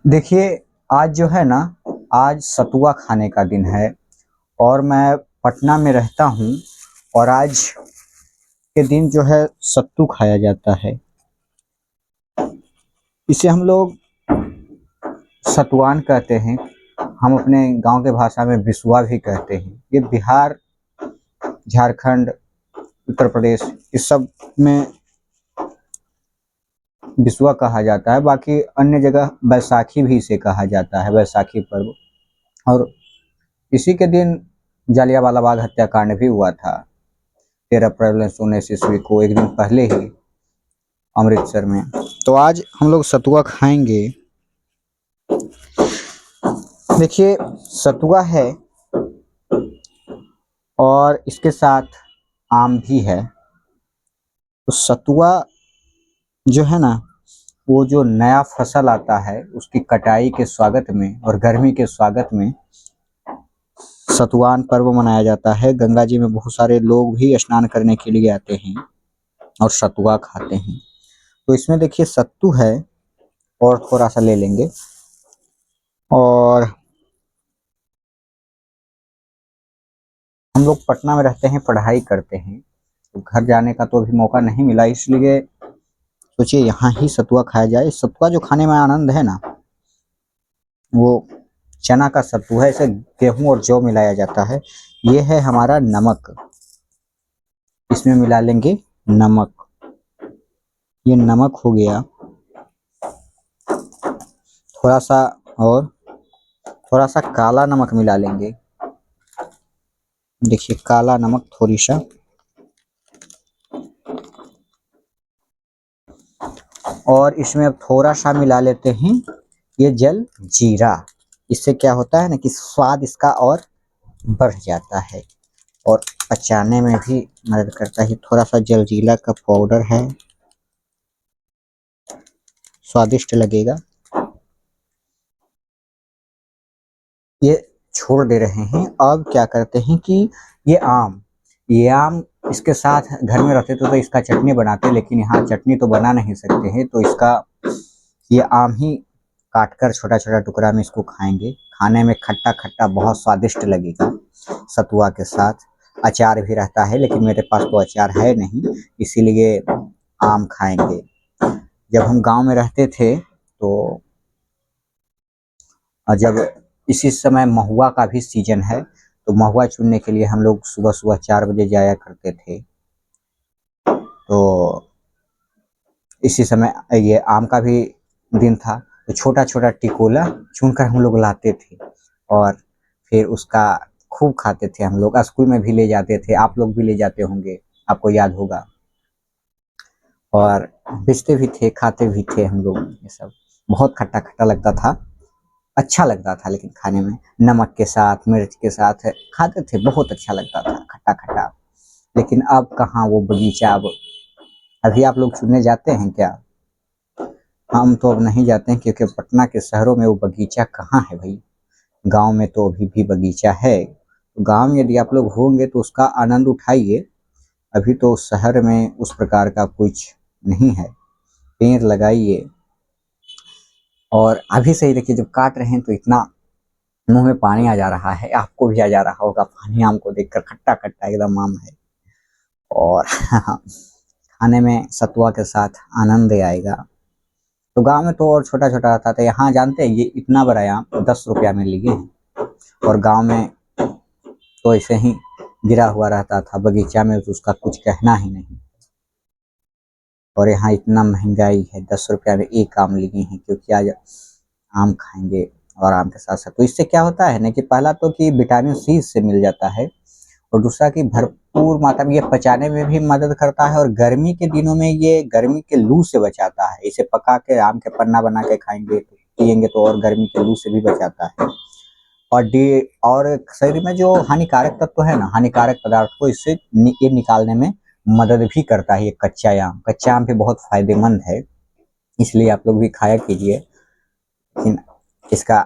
देखिए, आज जो है ना, आज सतुआ खाने का दिन है और मैं पटना में रहता हूँ और आज के दिन जो है सत्तू खाया जाता है। इसे हम लोग सतुआन कहते हैं। हम अपने गांव के भाषा में बिसुआ भी कहते हैं। ये बिहार, झारखंड, उत्तर प्रदेश इस सब में बिसुआ कहा जाता है। बाकी अन्य जगह बैसाखी भी इसे कहा जाता है, बैसाखी पर्व। और इसी के दिन जालियांवाला बाग हत्याकांड भी हुआ था, 13 अप्रैल 1919 ईस्वी को, एक दिन पहले ही अमृतसर में। तो आज हम लोग सतुआ खाएंगे। देखिए, सतुआ है और इसके साथ आम भी है। तो सतुआ जो है ना, वो जो नया फसल आता है उसकी कटाई के स्वागत में और गर्मी के स्वागत में सतुआन पर्व मनाया जाता है। गंगा जी में बहुत सारे लोग भी स्नान करने के लिए आते हैं और सतुआ खाते हैं। तो इसमें देखिए सत्तू है और थोड़ा सा ले लेंगे। और हम लोग पटना में रहते हैं, पढ़ाई करते हैं, तो घर जाने का तो अभी मौका नहीं मिला, इसलिए सोचिए यहाँ ही सतुआ खाया जाए। सतुआ जो खाने में आनंद है ना, वो चना का सत्तू है। इसे गेहूं और जौ मिलाया जाता है। ये है हमारा नमक, इसमें मिला लेंगे नमक। ये नमक हो गया। थोड़ा सा और थोड़ा सा काला नमक मिला लेंगे। देखिए काला नमक थोड़ी सा। और इसमें अब थोड़ा सा मिला लेते हैं ये जल जीरा। इससे क्या होता है ना कि स्वाद इसका और बढ़ जाता है और पचाने में भी मदद करता है। थोड़ा सा जलजीरा का पाउडर है, स्वादिष्ट लगेगा। ये छोड़ दे रहे हैं। अब क्या करते हैं कि ये आम इसके साथ घर में रहते तो इसका चटनी बनाते, लेकिन यहाँ चटनी तो बना नहीं सकते हैं, तो इसका ये आम ही काट कर छोटा छोटा टुकड़ा में इसको खाएंगे। खाने में खट्टा खट्टा बहुत स्वादिष्ट लगेगा सतुआ के साथ। अचार भी रहता है, लेकिन मेरे पास तो अचार है नहीं, इसीलिए आम खाएंगे। जब हम गांव में रहते थे तो जब इसी समय महुआ का भी सीजन है, तो महुआ चुनने के लिए हम लोग सुबह सुबह 4 बजे जाया करते थे। तो इसी समय ये आम का भी दिन था, तो छोटा छोटा टिकोला चुनकर हम लोग लाते थे और फिर उसका खूब खाते थे। हम लोग स्कूल में भी ले जाते थे, आप लोग भी ले जाते होंगे, आपको याद होगा। और बेचते भी थे, खाते भी थे हम लोग। ये सब बहुत खट्टा खट्टा लगता था, अच्छा लगता था, लेकिन खाने में नमक के साथ मिर्च के साथ खाते थे, बहुत अच्छा लगता था खट्टा खट्टा। लेकिन अब कहाँ वो बगीचा। अब अभी आप लोग चुनने जाते हैं क्या? हम तो अब नहीं जाते हैं, क्योंकि पटना के शहरों में वो बगीचा कहाँ है भाई। गांव में तो अभी भी बगीचा है। तो गांव में यदि आप लोग होंगे तो उसका आनंद उठाइए। अभी तो शहर में उस प्रकार का कुछ नहीं है। पेड़ लगाइए। और अभी से ही देखिए, जब काट रहे हैं तो इतना मुंह में पानी आ जा रहा है, आपको भी आ जा रहा होगा पानी आम को देखकर। खट्टा खट्टा एकदम आम है और खाने में सतुआ के साथ आनंद आएगा। तो गांव में तो और छोटा छोटा रहता था। यहाँ जानते हैं, ये इतना बड़ा आम 10 रुपया में लिए हैं। और गांव में तो ऐसे ही गिरा हुआ रहता था बगीचा में, तो उसका कुछ कहना ही नहीं। और यहाँ इतना महंगाई है, 10 रुपया में एक आम लिए हैं, क्योंकि आज आम खाएंगे और आम के साथ साथ। तो इससे क्या होता है ना कि पहला तो कि विटामिन सी इससे मिल जाता है, और दूसरा कि भरपूर मात्रा में ये पचाने में भी मदद करता है। और गर्मी के दिनों में ये गर्मी के लू से बचाता है। इसे पका के आम के पन्ना बना के खाएंगे तो पियेंगे तो और गर्मी के लू से भी बचाता है। और और शरीर में जो हानिकारक तत्व है ना, हानिकारक पदार्थ को इससे ये निकालने में मदद भी करता है। ये कच्चा आम भी बहुत फायदेमंद है, इसलिए आप लोग भी खाया कीजिए। लेकिन इसका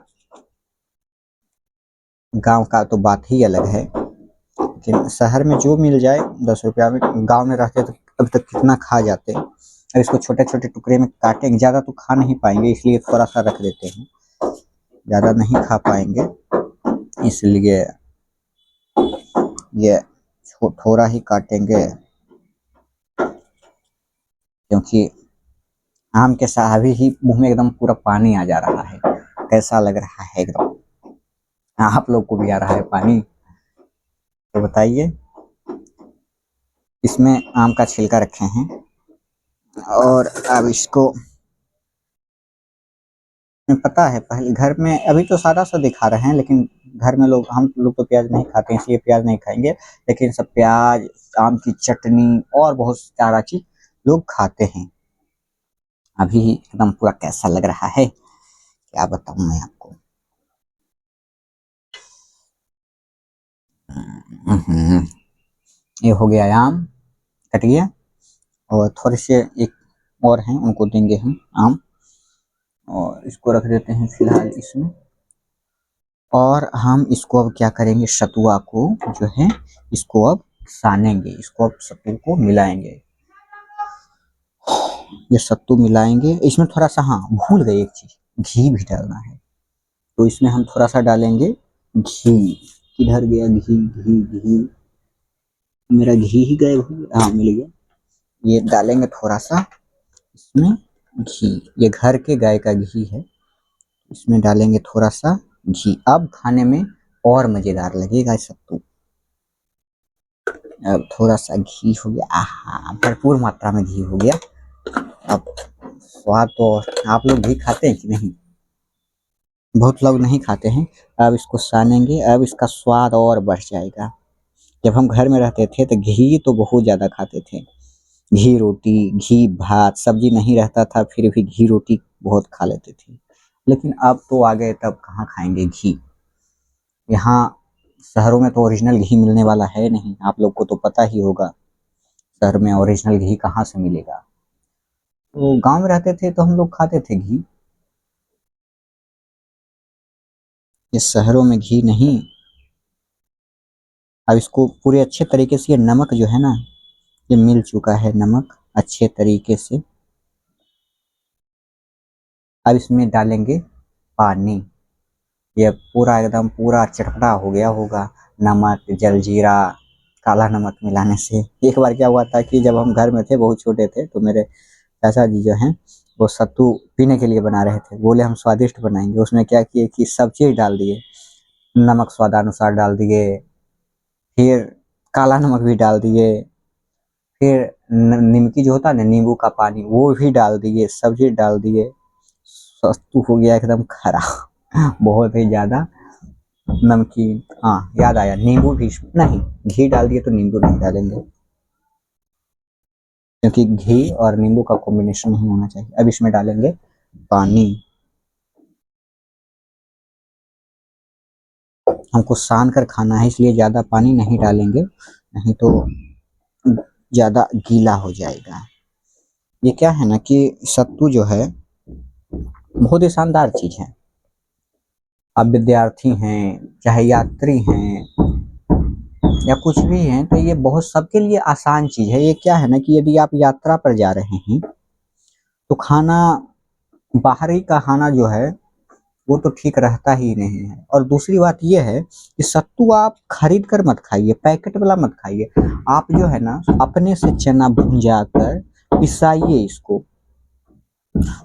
गांव का तो बात ही अलग है। लेकिन शहर में जो मिल जाए 10 रुपया में, गांव में रहते तो अब तक कितना खा जाते। अब इसको छोटे छोटे टुकड़े में काटेंगे, ज़्यादा तो खा नहीं पाएंगे, इसलिए थोड़ा सा रख देते हैं। ज़्यादा नहीं खा पाएंगे, इसलिए ये थोड़ा ही काटेंगे, क्योंकि आम के साथ अभी ही मुंह में एकदम पूरा पानी आ जा रहा है। कैसा लग रहा है एकदम? आप लोग को भी आ रहा है पानी? तो बताइए। इसमें आम का छिलका रखे हैं और अब इसको पता है पहले घर में, अभी तो सादा सा दिखा रहे हैं, लेकिन घर में लोग, हम लोग तो प्याज नहीं खाते हैं इसलिए प्याज नहीं खाएंगे, लेकिन सब प्याज, आम की चटनी और बहुत सारा चीज लोग खाते हैं। अभी एकदम पूरा कैसा लग रहा है क्या बताऊं मैं आपको। ये हो गया आम, कट गया, और थोड़े से एक और हैं उनको देंगे हम आम, और इसको रख देते हैं फिलहाल इसमें। और हम इसको अब क्या करेंगे, सतुआ को जो है इसको अब सानेंगे, इसको अब सत्तू को मिलाएंगे। ये सत्तू मिलाएंगे, इसमें थोड़ा सा, हाँ भूल गए एक चीज, घी भी डालना है, तो इसमें हम थोड़ा सा डालेंगे घी। किधर गया घी? घी घी मेरा घी ही गायब हो गया, हाँ मिल गया। ये डालेंगे थोड़ा सा इसमें घी, ये घर के गाय का घी है, इसमें डालेंगे थोड़ा सा घी। अब खाने में और मजेदार लगेगा सत्तू। अब थोड़ा सा घी हो गया, आहा भरपूर मात्रा में घी हो गया। अब स्वाद तो, आप लोग घी खाते हैं कि नहीं? बहुत लोग नहीं खाते हैं। अब इसको सानेंगे, अब इसका स्वाद और बढ़ जाएगा। जब हम घर में रहते थे तो घी तो बहुत ज़्यादा खाते थे, घी रोटी, घी भात, सब्जी नहीं रहता था फिर भी घी रोटी बहुत खा लेते थे। लेकिन अब तो आ गए, तब कहाँ खाएंगे घी। यहाँ शहरों में तो ओरिजिनल घी मिलने वाला है नहीं, आप लोग को तो पता ही होगा शहर में ओरिजिनल घी कहाँ से मिलेगा। तो गांव में रहते थे तो हम लोग खाते थे घी, ये शहरों में घी नहीं। अब इसको पूरे अच्छे तरीके से, ये नमक जो है ना, ये मिल चुका है नमक अच्छे तरीके से। अब इसमें डालेंगे पानी, ये पूरा एकदम पूरा चटपटा हो गया होगा नमक, जलजीरा, काला नमक मिलाने से। एक बार क्या हुआ था कि जब हम घर में थे, बहुत छोटे थे, तो मेरे चाचा जी जो हैं वो सत्तू पीने के लिए बना रहे थे, बोले हम स्वादिष्ट बनाएंगे। उसमें क्या किए कि सब चीज़ डाल दिए, नमक स्वादानुसार डाल दिए, फिर काला नमक भी डाल दिए, फिर निमकी जो होता है ना, नींबू का पानी, वो भी डाल दिए, सब चीज़ डाल दिए। सत्तू हो गया एकदम खराब बहुत ही ज़्यादा नमकीन। हाँ याद आया, नींबू भी नहीं, घी डाल दिए तो नींबू नहीं डालेंगे, क्योंकि घी और नींबू का कॉम्बिनेशन नहीं होना चाहिए। अब इसमें डालेंगे पानी, हमको सान कर खाना है इसलिए ज़्यादा पानी नहीं डालेंगे, नहीं तो ज़्यादा गीला हो जाएगा। ये क्या है ना कि सत्तू जो है बहुत ही शानदार चीज़ है। आप विद्यार्थी हैं, चाहे यात्री हैं, या कुछ भी हैं, तो ये बहुत सबके लिए आसान चीज़ है। ये क्या है ना कि यदि आप यात्रा पर जा रहे हैं तो खाना, बाहरी का खाना जो है वो तो ठीक रहता ही नहीं है। और दूसरी बात ये है कि सत्तू आप खरीद कर मत खाइए, पैकेट वाला मत खाइए। आप जो है ना अपने से चना भुंजा कर पिसाइए इसको,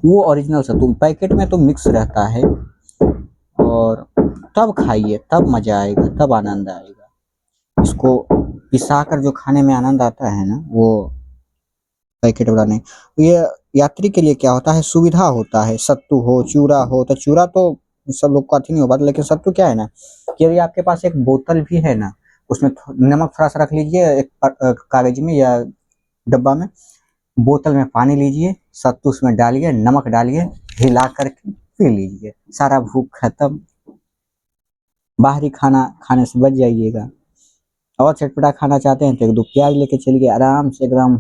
वो ओरिजिनल सत्तू। पैकेट में तो मिक्स रहता है, और तब खाइए, तब मजा आएगा, तब आनंद आएगा। इसको पिसा कर जो खाने में आनंद आता है ना, वो पैकेट वाला नहीं। तो ये यात्री के लिए क्या होता है, सुविधा होता है। सत्तू हो, चूरा हो, तो चूरा तो सब लोग को अथी नहीं हो पाता, लेकिन सत्तू क्या है ना कि यदि आपके पास एक बोतल भी है ना, उसमें नमक थोड़ा सा रख लीजिए, एक कागज में या डब्बा में, बोतल में पानी लीजिए, सत्तू उसमें डालिए, नमक डालिए, हिला करके पी लीजिए, सारा भूख खत्म। बाहरी खाना खाने से बच जाइएगा। और चटपटा खाना चाहते हैं तो एक दो प्याज लेके चलिए, आराम से एकदम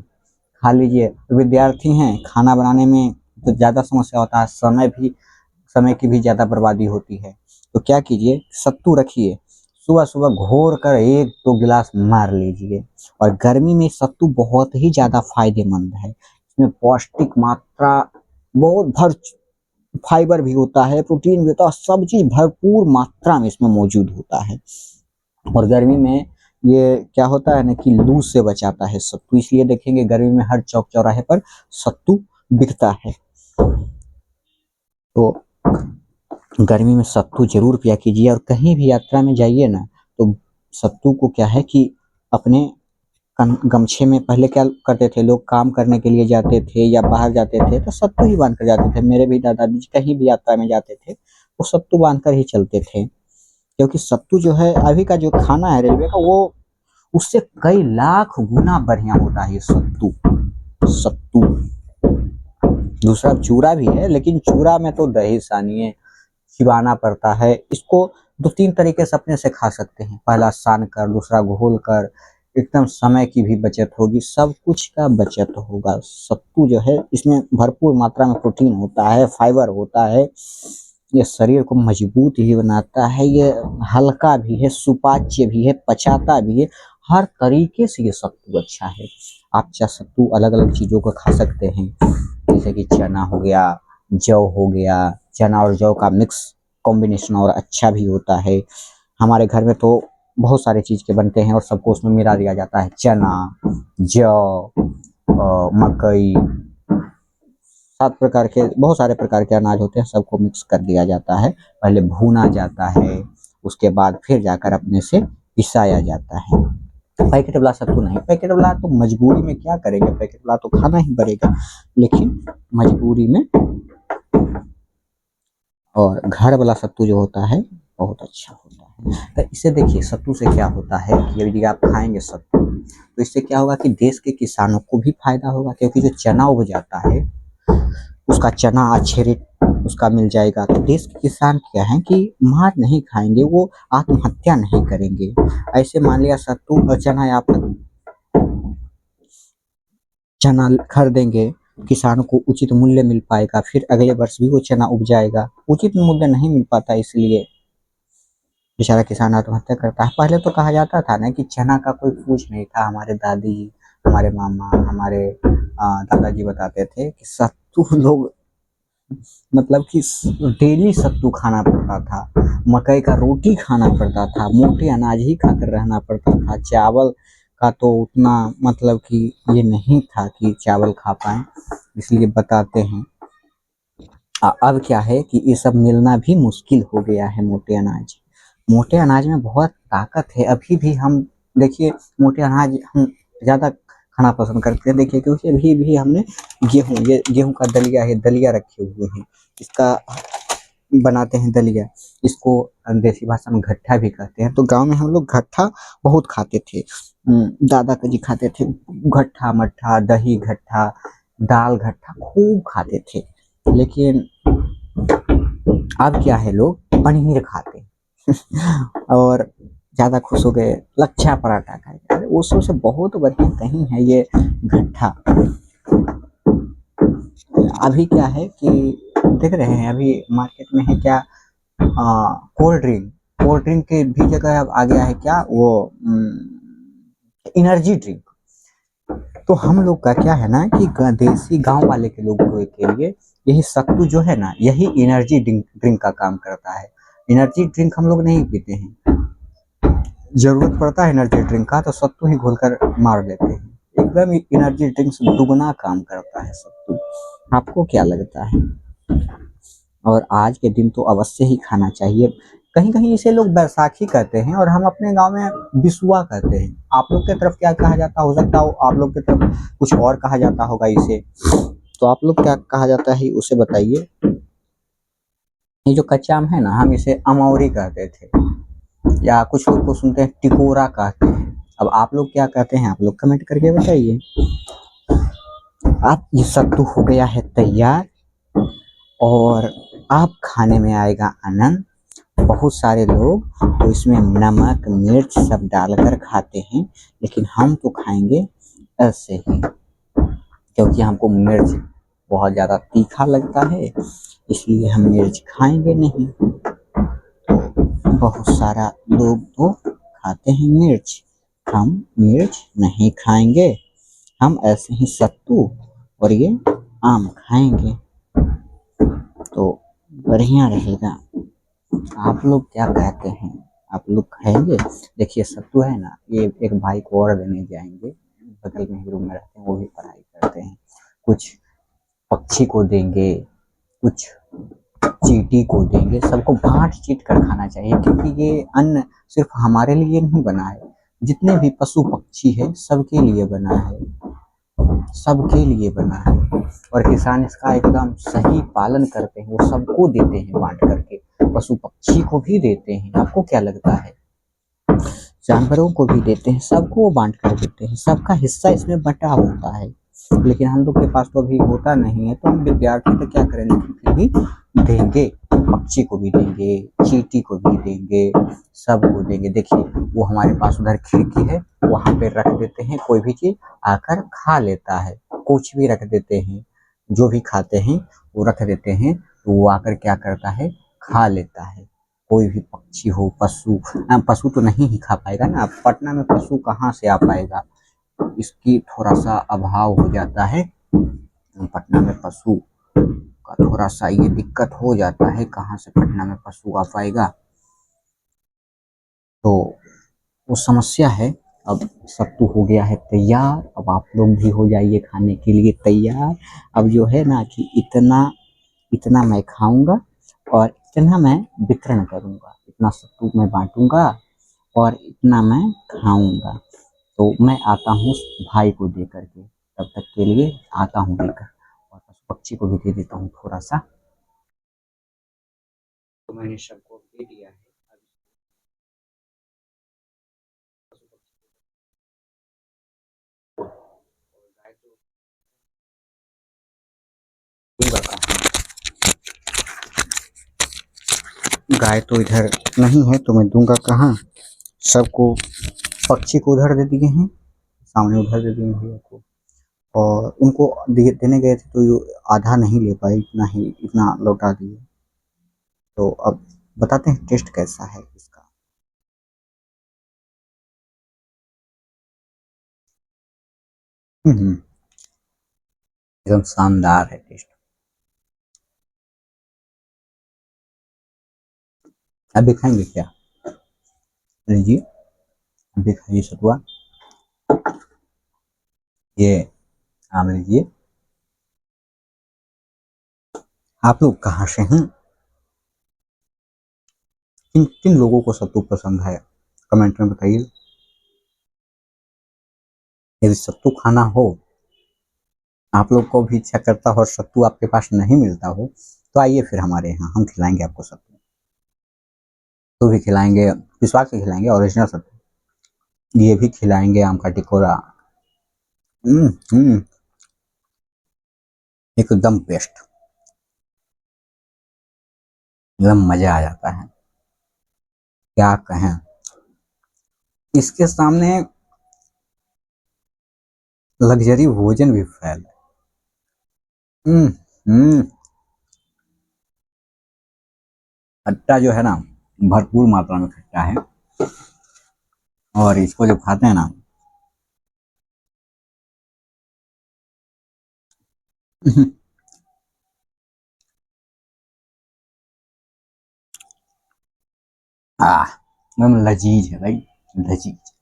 खा लीजिए। विद्यार्थी हैं, खाना बनाने में तो ज़्यादा समस्या होता है, समय की भी ज़्यादा बर्बादी होती है। तो क्या कीजिए, सत्तू रखिए, सुबह सुबह घोर कर एक दो गिलास मार लीजिए। और गर्मी में सत्तू बहुत ही ज़्यादा फायदेमंद है, इसमें पौष्टिक मात्रा बहुत भर फाइबर भी होता है, प्रोटीन भी होता है, सब चीज़ भरपूर मात्रा में इसमें मौजूद होता है। और गर्मी में ये क्या होता है ना कि लू से बचाता है सत्तू, इसलिए देखेंगे गर्मी में हर चौक चौराहे पर सत्तू बिकता है। तो गर्मी में सत्तू जरूर पिया कीजिए, और कहीं भी यात्रा में जाइए ना तो सत्तू को क्या है कि अपने गमछे में, पहले क्या करते थे लोग, काम करने के लिए जाते थे या बाहर जाते थे तो सत्तू ही बांध कर जाते थे। मेरे भी दादाजी कहीं भी यात्रा में जाते थे वो सत्तू बांध कर ही चलते थे, क्योंकि सत्तू जो है अभी का जो खाना है रेलवे का, वो उससे कई लाख गुना बढ़िया होता है ये सत्तू। सत्तू दूसरा चूरा भी है, लेकिन चूरा में तो दही सानिए चिबाना पड़ता है। इसको दो तीन तरीके से अपने से खा सकते हैं, पहला सान कर, दूसरा घोल कर, एकदम समय की भी बचत होगी, सब कुछ का बचत होगा। सत्तू जो है इसमें भरपूर मात्रा में प्रोटीन होता है, फाइबर होता है, ये शरीर को मजबूत ही बनाता है, ये हल्का भी है, सुपाच्य भी है, पचाता भी है, हर तरीके से ये सत्तू अच्छा है। आप चाहे सत्तू अलग अलग चीज़ों को खा सकते हैं, जैसे कि चना हो गया, जौ हो गया, चना और जौ का मिक्स कॉम्बिनेशन और अच्छा भी होता है। हमारे घर में तो बहुत सारे चीज़ के बनते हैं और सबको उसमें मिला दिया जाता है, चना, जौ, मकई, 7 प्रकार के, बहुत सारे प्रकार के अनाज होते हैं, सबको मिक्स कर दिया जाता है, पहले भूना जाता है, उसके बाद फिर जाकर अपने से पिसाया जाता है। पैकेट वाला सत्तू नहीं, पैकेट वाला तो मजबूरी में क्या करेंगे, पैकेट वाला तो खाना ही पड़ेगा, लेकिन मजबूरी में। और घर वाला सत्तू जो होता है बहुत अच्छा होता है। तो इसे देखिए, सत्तू से क्या होता है कि यदि आप खाएंगे सत्तू तो इससे क्या होगा कि देश के किसानों को भी फायदा होगा, क्योंकि जो चना उग जाता है उसका चना अच्छे रेट उसका मिल जाएगा। तो देश के किसान क्या है कि मार नहीं खाएंगे, वो आत्महत्या नहीं करेंगे। ऐसे मान लिया सत्तू और चना आप चना खरीदेंगे, किसानों को उचित मूल्य मिल पाएगा, फिर अगले वर्ष भी वो चना उग जाएगा। उचित मूल्य नहीं मिल पाता, इसलिए बेचारा किसान आत्महत्या करता है। पहले तो कहा जाता था ना कि चना का कोई पूछ नहीं था, हमारे दादी, हमारे मामा, हमारे दादाजी बताते थे कि सत्तू लोग, मतलब कि डेली सत्तू खाना पड़ता था, मकई का रोटी खाना पड़ता था, मोटे अनाज ही खाकर रहना पड़ता था। चावल का तो उतना मतलब कि ये नहीं था कि चावल खा पाए, इसलिए बताते हैं। अब क्या है कि ये सब मिलना भी मुश्किल हो गया है। मोटे अनाज में बहुत ताकत है। अभी भी हम देखिए, मोटे अनाज हम ज़्यादा खाना पसंद करते हैं, देखिए, क्योंकि अभी भी हमने ये गेहूं का दलिया है, दलिया रखे हुए हैं, इसका बनाते हैं दलिया। इसको देसी भाषा में घट्टा भी कहते हैं। तो गांव में हम लोग घट्टा बहुत खाते थे, दादा जी खाते थे, घट्टा मट्ठा, दही घट्टा, दाल घट्टा खूब खाते थे। लेकिन अब क्या है, लोग पनीर खाते हैं और ज़्यादा खुश हो गए, लच्छा पराठा खाए। अरे उसमें से बहुत बढ़िया कहीं है ये घट्टा। अभी क्या है कि देख रहे हैं, अभी मार्केट में है क्या, कोल्ड ड्रिंक के भी जगह अब आ गया है क्या, वो एनर्जी ड्रिंक। तो हम लोग का क्या है ना कि देसी गांव वाले के लोगों के लिए यही सत्तू जो है ना, यही एनर्जी ड्रिंक का काम करता है। एनर्जी ड्रिंक हम लोग नहीं पीते हैं, जरूरत पड़ता है एनर्जी ड्रिंक का तो सत्तू ही घोलकर मार लेते हैं। एकदम एनर्जी ड्रिंक से दुगना काम करता है सत्तू। आपको क्या लगता है? और आज के दिन तो अवश्य ही खाना चाहिए। कहीं कहीं इसे लोग बैसाखी कहते हैं और हम अपने गांव में बिसुआ कहते हैं। आप लोग की तरफ क्या कहा जाता, हो सकता हो आप लोग की तरफ कुछ और कहा जाता होगा इसे। तो आप लोग क्या कहा जाता है उसे बताइए। ये जो कच्चा आम है ना, हम इसे अमौरी कहते थे, या कुछ लोग को सुनते हैं टिकोरा कहते हैं। अब आप लोग क्या कहते हैं, आप लोग कमेंट करके बताइए। अब ये सत्तू हो गया है तैयार और आप खाने में आएगा आनंद। बहुत सारे लोग तो इसमें नमक मिर्च सब डालकर खाते हैं, लेकिन हम तो खाएंगे ऐसे ही, क्योंकि हमको मिर्च बहुत ज़्यादा तीखा लगता है, इसलिए हम मिर्च खाएंगे नहीं। बहुत सारा लोग तो खाते हैं मिर्च, हम मिर्च नहीं खाएंगे, हम ऐसे ही सत्तू और ये आम खाएंगे। तो बढ़िया रहेगा। आप लोग क्या कहते हैं, आप लोग खाएंगे? देखिए सत्तू है ना, ये एक भाई को और देने जाएंगे, बगल में ही रूम में रहते हैं, वो भी पढ़ाई करते हैं। कुछ पक्षी को देंगे, कुछ चींटी को देंगे, सबको बांट चीट कर खाना चाहिए, क्योंकि ये अन्न सिर्फ हमारे लिए नहीं बना है, जितने भी पशु पक्षी है सबके लिए बना है, सबके लिए बना है। और किसान इसका एकदम सही पालन करते हैं, वो सबको देते हैं बांट करके, पशु पक्षी को भी देते हैं। आपको क्या लगता है? जानवरों को भी देते हैं, सबको वो बांट कर देते हैं, सबका हिस्सा इसमें बटा होता है। लेकिन हम लोग के पास तो अभी होता नहीं है, तो हम विद्यार्थी तो क्या करें, लेकिन फिर भी देंगे, पक्षी को भी देंगे, चींटी को भी देंगे, सबको देंगे। देखिए वो हमारे पास उधर खिड़की है, वहां पे रख देते हैं, कोई भी चीज आकर खा लेता है, कुछ भी रख देते हैं, जो भी खाते हैं वो रख देते हैं, तो वो आकर क्या करता है, खा लेता है। कोई भी पक्षी हो, पशु, पशु तो नहीं ही खा पाएगा ना, पटना में पशु कहाँ से आ पाएगा, इसकी थोड़ा सा अभाव हो जाता है। पटना में पशु का थोड़ा सा ये दिक्कत हो जाता है, कहाँ से पटना में पशु आ पाएगा, तो वो समस्या है। अब सत्तू हो गया है तैयार, अब आप लोग भी हो जाइए खाने के लिए तैयार। अब जो है ना कि इतना इतना मैं खाऊंगा और इतना मैं वितरण करूंगा, इतना सत्तू मैं बांटूंगा और इतना मैं खाऊंगा। तो मैं आता हूँ भाई को दे करके, तब तक के लिए आता हूँ लेकर, और पशु पक्षी को भी दे देता हूँ थोड़ा सा। तो मैंने सबको दे दिया है। गाय तो इधर नहीं है तो मैं दूंगा कहाँ, सबको, पक्षी को उधर दे दिए हैं, सामने उधर दे दिए हैं भैया को, और उनको देने गए थे तो आधा नहीं ले पाए, इतना ही, इतना लौटा दिए। तो अब बताते हैं टेस्ट कैसा है इसका। एकदम शानदार है टेस्ट। अभी खाएंगे क्या? लीजिए, अभी खाइए सतुआ, ये आम लीजिए। आप लोग कहाँ से हैं? किन किन लोगों को सत्तू पसंद है, कमेंट में बताइए। यदि सत्तू खाना हो, आप लोग को भी इच्छा करता हो और सत्तू आपके पास नहीं मिलता हो, तो आइए फिर हमारे यहाँ, हम खिलाएंगे आपको सत्तू। तो भी खिलाएंगे, विश्वास से खिलाएंगे, ओरिजिनल सत्तू। ये भी खिलाएंगे, आम का टिकोरा। हम्म हम्म एकदम बेस्ट, एकदम मजा आ जाता है, क्या कहें। इसके सामने लग्जरी भोजन भी फैल। हम्म हम्म खट्टा जो है ना, भरपूर मात्रा में खट्टा है, और इसको जब खाते हैं ना, एकदम लजीज है भाई, लजीज।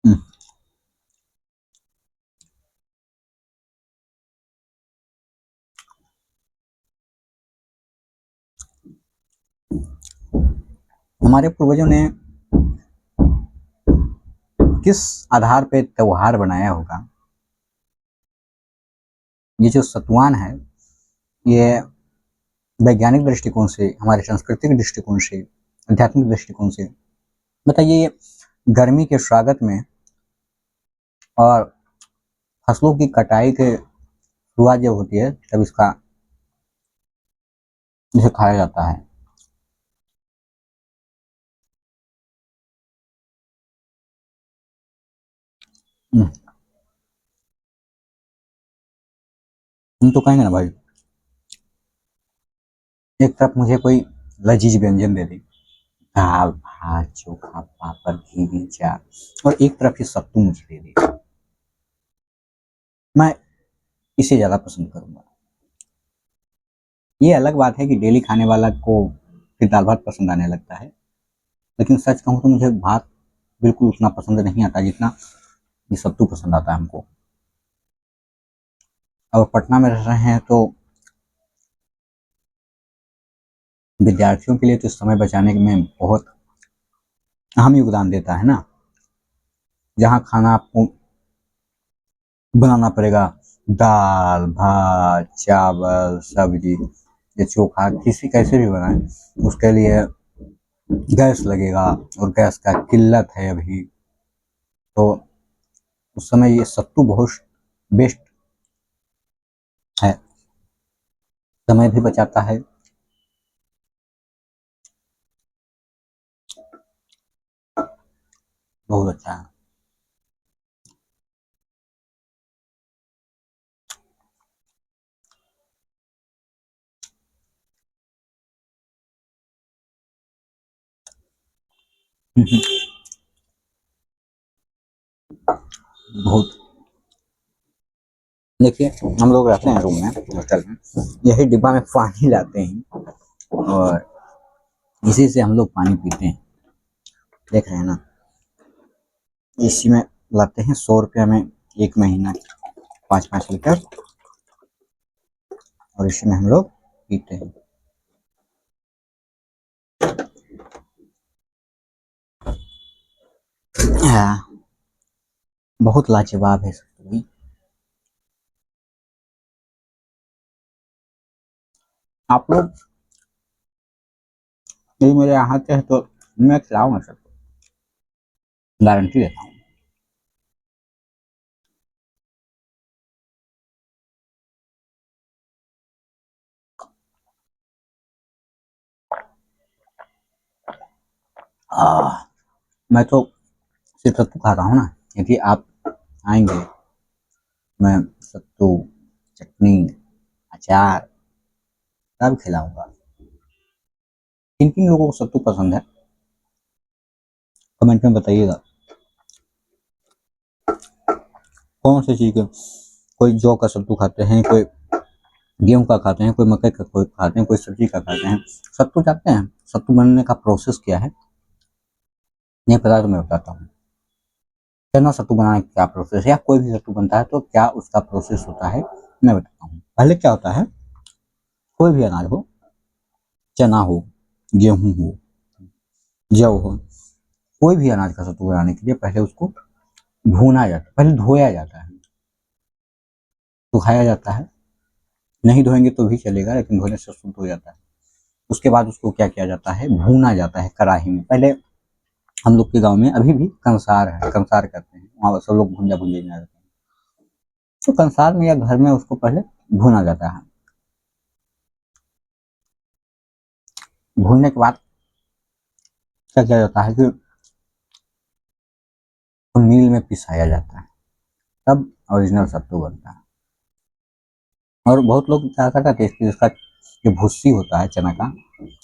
हम्म, हमारे पूर्वजों ने किस आधार पे त्योहार बनाया होगा, ये जो सतुआन है, ये वैज्ञानिक दृष्टिकोण से, हमारे सांस्कृतिक दृष्टिकोण से, आध्यात्मिक दृष्टिकोण से, बताइए, ये गर्मी के स्वागत में और फसलों की कटाई के शुरुआत जब होती है, तब इसका इसे खाया जाता है। हम्म, हम तो कहेंगे ना भाई, एक तरफ मुझे कोई लजीज व्यंजन दे दे, दाल भात चोखा पापड़ घी अचार, और एक तरफ ये सत्तू मुझे दे दे, मैं इसे ज़्यादा पसंद करूँगा। ये अलग बात है कि डेली खाने वाला को फिर दाल भात पसंद आने लगता है, लेकिन सच कहूँ तो मुझे भात बिल्कुल उतना पसंद नहीं आता जितना ये सत्तू पसंद आता है हमको। और पटना में रह रहे हैं तो विद्यार्थियों के लिए तो समय बचाने में बहुत अहम योगदान देता है ना। जहाँ खाना आपको बनाना पड़ेगा दाल भात चावल सब्जी या चोखा किसी कैसे भी बनाए, उसके लिए गैस लगेगा और गैस का किल्लत है अभी, तो उस समय ये सत्तू बहुत बेस्ट है। समय भी बचाता है। बहुत अच्छा है। बहुत। देखिए हम लोग रहते हैं रूम में होटल में, यही डिब्बा में पानी लाते हैं और इसी से हम लोग पानी पीते हैं। देख रहे हैं ना, इसी में लाते हैं 100 रुपया में एक महीना 5-5 लीटर और इसी में हम लोग पीते हैं। हाँ, बहुत लाजवाब है सत्तू भी। आप लोग यदि मेरे यहाँ आते हैं तो मैं खिलाऊंगा सबको, गारंटी देता हूँ। मैं तो सिर्फ सत्तू खाता हूँ ना, यदि आप आएंगे मैं सत्तू चटनी अचार सब खिलाऊंगा। किन किन लोगों को सत्तू पसंद है कमेंट में बताइएगा। कौन सी चीज़, कोई जौ का सत्तू खाते हैं, कोई गेहूं का खाते हैं, कोई मकई का कोई खाते हैं, कोई सब्जी का खाते हैं। सत्तू जानते हैं सत्तू बनने का प्रोसेस क्या है? नहीं पता तो मैं बताता हूँ। चना सत्तू बनाने का क्या प्रोसेस है या कोई भी सत्तू बनता है तो क्या उसका प्रोसेस होता है मैं बताता हूँ। पहले क्या होता है, कोई भी अनाज हो, चना हो, गेहूं हो, जौ हो, कोई भी अनाज का सत्तू बनाने के लिए पहले उसको भूना जाता है, पहले धोया जाता है, सुखाया जाता है। नहीं धोएंगे तो भी चलेगा लेकिन धोने से शुद्ध हो जाता है। उसके बाद उसको क्या किया जाता है, भूना जाता है कढ़ाई में। पहले हम लोग के गांव में अभी भी कंसार है, कंसार करते हैं, वहाँ सब लोग भुंजा भुंजे में रहते हैं, तो कंसार में या घर में उसको पहले भूना जाता है। भूनने के बाद क्या किया जाता है कि मिल में पिसाया जाता है, तब ओरिजिनल सत्तू बनता है। और बहुत लोग क्या करते हैं कि इसका जो भूसी होता है चना का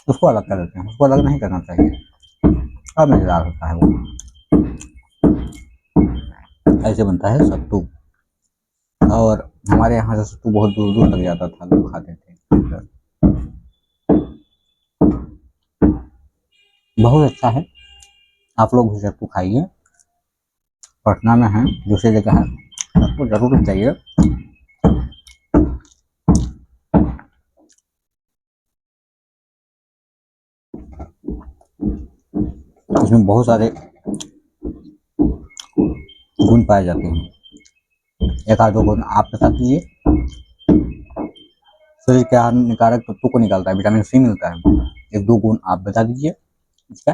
उसको अलग कर देते हैं, उसको अलग नहीं करना चाहिए और मजेदार होता है वो। ऐसे बनता है सत्तू। और हमारे यहाँ से सत्तू बहुत दूर दूर तक जाता था, लोग खाते थे। बहुत अच्छा है, आप लोग भी सत्तू खाइए। पटना में है दूसरी जगह है, आपको जरूर चाहिए। इसमें बहुत सारे गुण पाए जाते हैं। एक आध दो गुण आप बता दीजिए। शरीर के हानिकारक तत्वों को निकालता है, विटामिन सी मिलता है। एक दो गुण आप बता दीजिए इसका।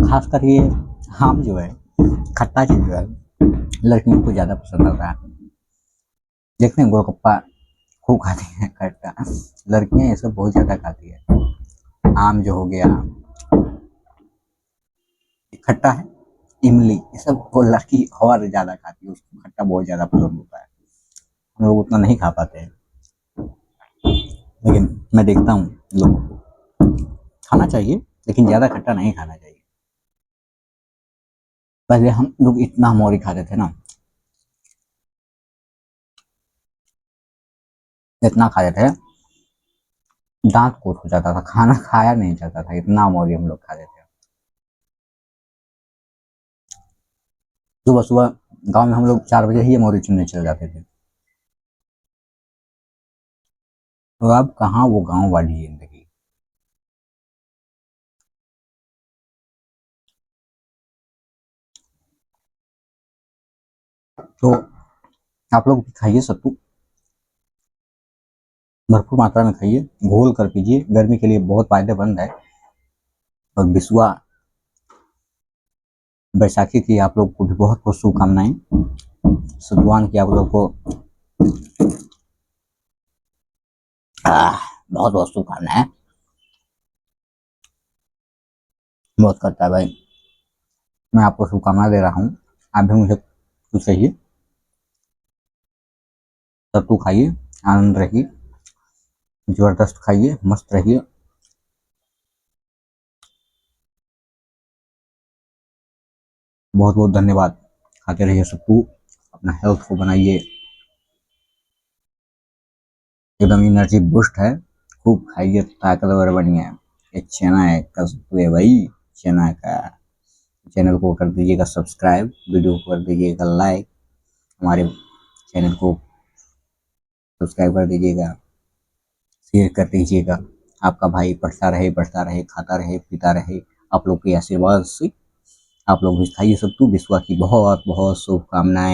खासकर ये आम जो है, खट्टा चीज जो है लड़कियों को ज्यादा पसंद आता है। देखते हैं गोलगप्पा खूब खाती हैं खट्टा, लड़कियां ये सब बहुत ज्यादा खाती है। आम जो हो गया खट्टा है, इमली ये सब वो लड़की और ज्यादा खाती है, उसको खट्टा बहुत ज्यादा पसंद होता है। हम लोग उतना नहीं खा पाते हैं, लेकिन मैं देखता हूँ लोगों को खाना चाहिए लेकिन ज्यादा खट्टा नहीं खाना चाहिए। पहले हम लोग इतना मोरी खाते थे ना, इतना खा जाते हैं दांत कोट हो जाता था, खाना खाया नहीं जाता था, इतना मौज हम लोग खाते थे। सुबह सुबह गांव में हम लोग 4 बजे ही मोरी चुनने चल जाते थे। और अब कहाँ वो गांव वाली जिंदगी। तो आप लोग भी खाइए सत्तू, भरपूर मात्रा में खाइए, घोल कर पीजिए, गर्मी के लिए बहुत फायदेमंद है। और बिस्वा बैसाखी की आप लोग को भी बहुत बहुत शुभकामनाएं। सतवान की आप लोग को बहुत बहुत शुभकामनाएं। बहुत करता है भाई, मैं आपको शुभकामना दे रहा हूँ, आप भी मुझे कुछ कहिए। सत्तू खाइए, आनंद रहिए, जबरदस्त खाइए, मस्त रहिए। बहुत बहुत धन्यवाद। खाते रहिए सत्तू, अपना हेल्थ को बनाइए, एकदम एनर्जी बूस्ट है। खूब खाइए, ताकतवर बनिए। ये चना का सत्तू है भाई, चना का। चैनल को कर दीजिएगा सब्सक्राइब, वीडियो को कर दीजिएगा लाइक, हमारे चैनल को सब्सक्राइब कर दीजिएगा, शेयर कर दीजिएगा। आपका भाई बढ़ता रहे, खाता रहे, पीता रहे, आप लोग के आशीर्वाद से। आप लोग भी खाइए सत्तू। विश्वा की बहुत बहुत शुभकामनाएं।